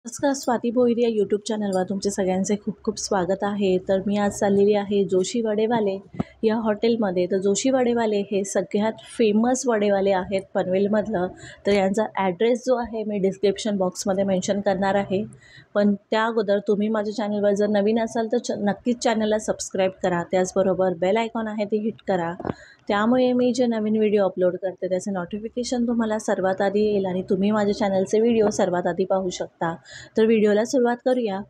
नमस्कार, स्वाती भोईर या यूट्यूब चॅनलवर तुमचे सगळ्यांचे खूप खूप स्वागत आहे। तर मी आज चाललेली आहे जोशी वडेवाले या हॉटेलमध्ये। तर जोशी वडेवाले हे सगळ्यात फेमस वडेवाले आहेत पनवेलमधलं। तर यांचा ॲड्रेस जो आहे मी डिस्क्रिप्शन बॉक्समध्ये मेन्शन करणार आहे। पण त्या अगोदर तुम्ही माझ्या चॅनलवर जर नवीन असाल तर नक्कीच चॅनलला सबस्क्राईब करा। त्याचबरोबर बेल आयकॉन आहे ते हिट करा, त्यामुळे मी जे नवीन व्हिडिओ अपलोड करते त्याचे नोटिफिकेशन तुम्हाला सर्वात आधी येईल आणि तुम्ही माझ्या चॅनलचे व्हिडिओ सर्वात आधी पाहू शकता। तर व्हिडिओला सुरुवात करूया।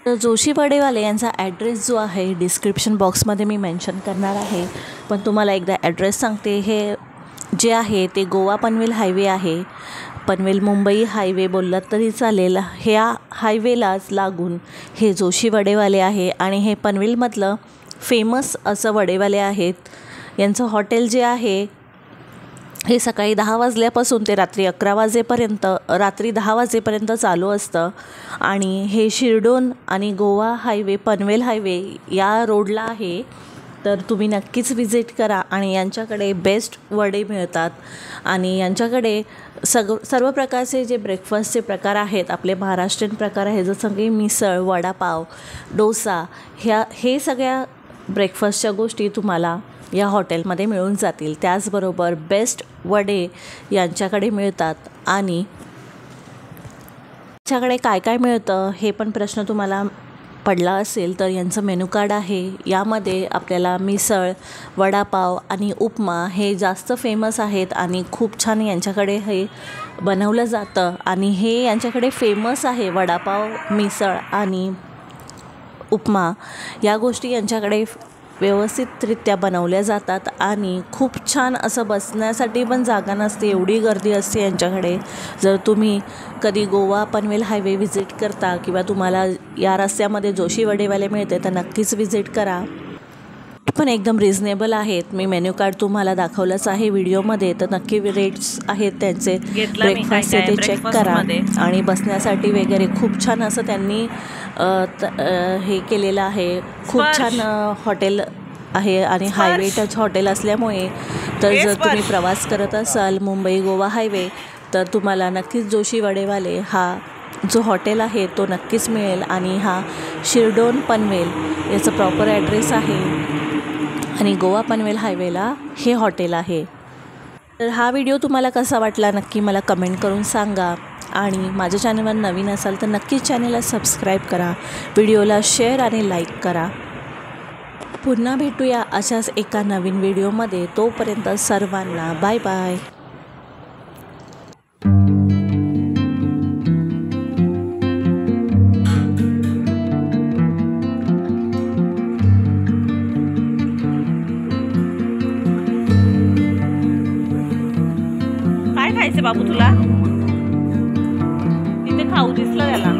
तर जोशी वडेवाले यांचा ॲड्रेस जो आहे डिस्क्रिप्शन बॉक्समध्ये मी मेन्शन करणार आहे। पण तुम्हाला एकदा ॲड्रेस सांगते। हे जे आहे ते गोवा पनवेल हायवे आहे। पनवेल मुंबई हायवे बोललात तरी चालेल। ह्या हायवेलाच लागून हे जोशी वडेवाले आहे आणि हे पनवेलमधलं फेमस असं वडेवाले आहेत। यांचं हॉटेल जे आहे हे सकाळी 10 वाजल्यापासून ते रात्री 11 वाजेपर्यंत रात्री 10 वाजेपर्यंत चालू असतं आणि हे शिरडोन आणि गोवा हायवे पनवेल हायवे या रोडला आहे। तर तुम्ही नक्कीच विजिट करा आणि यांच्याकडे बेस्ट वडे मिळतात आणि यांच्याकडे सर्व प्रकारचे जे ब्रेकफास्टचे प्रकार आहेत, आपले महाराष्ट्रीयन प्रकार आहे, जसं की मिसळ, वडापाव, डोसा, हे सगळ्या ब्रेकफास्टच्या गोष्टी तुम्हाला या हॉटेलमध्ये मिळून जातील। त्याचबरोबर बेस्ट वडे यांच्याकडे मिळतात आणि यांच्याकडे काय काय मिळतं हे पण प्रश्न तुम्हाला पडला असेल तर यांचं मेनू कार्ड आहे। यामध्ये आपल्याला मिसळ, वडापाव आणि उपमा हे जास्त फेमस आहेत आणि खूप छान यांच्याकडे हे बनवलं जातं आणि हे यांच्याकडे फेमस आहे। वडापाव, मिसळ आणि उपमा या गोष्टी यांच्याकडे व्यवस्थितरित्या बनवल्या जातात आणि खूप छान असं बसण्यासाठी पण जागा नसते, एवढी गर्दी असते यांच्याकडे। जर तुम्ही कधी गोवा पनवेल हायवे व्हिजिट करता किंवा तुम्हाला या रस्त्यामध्ये जोशी वडेवाले मिळते तर नक्कीच व्हिजिट करा। पण एकदम रिजनेबल आहेत। मी मेन्यू कार्ड तुम्हाला दाखवलंच आहे व्हिडिओमध्ये, तर नक्की रेट्स आहेत त्यांचे, ब्रेकफास्ट ते चेक करा आणि बसण्यासाठी वगैरे खूप छान असं त्यांनी हे केलेलं आहे। खूप छान हॉटेल आहे आणि हायवे टच हॉटेल असल्यामुळे तर जर तुम्ही प्रवास करत असाल मुंबई गोवा हायवे तर तुम्हाला नक्कीच जोशी वडेवाले हा जो हॉटेल आहे तो नक्कीच मिळेल आणि हा शिरडोन पनवेल याचं प्रॉपर ॲड्रेस आहे आणि गोवा पनवेल हायवेला हे हॉटेल आहे। तर हा व्हिडिओ तुम्हाला कसा वाटला नक्की मला कमेंट करून सांगा आणि माझ्या चॅनलवर नवीन असाल तर नक्कीच चॅनलला सबस्क्राईब करा, व्हिडिओला शेअर आणि लाईक करा। पुन्हा भेटूया अशाच एका नवीन व्हिडिओमध्ये। तोपर्यंत सर्वांना बाय बाय। काय खायचं बाबू तुला? तिथे खाऊ दिसलं त्याला।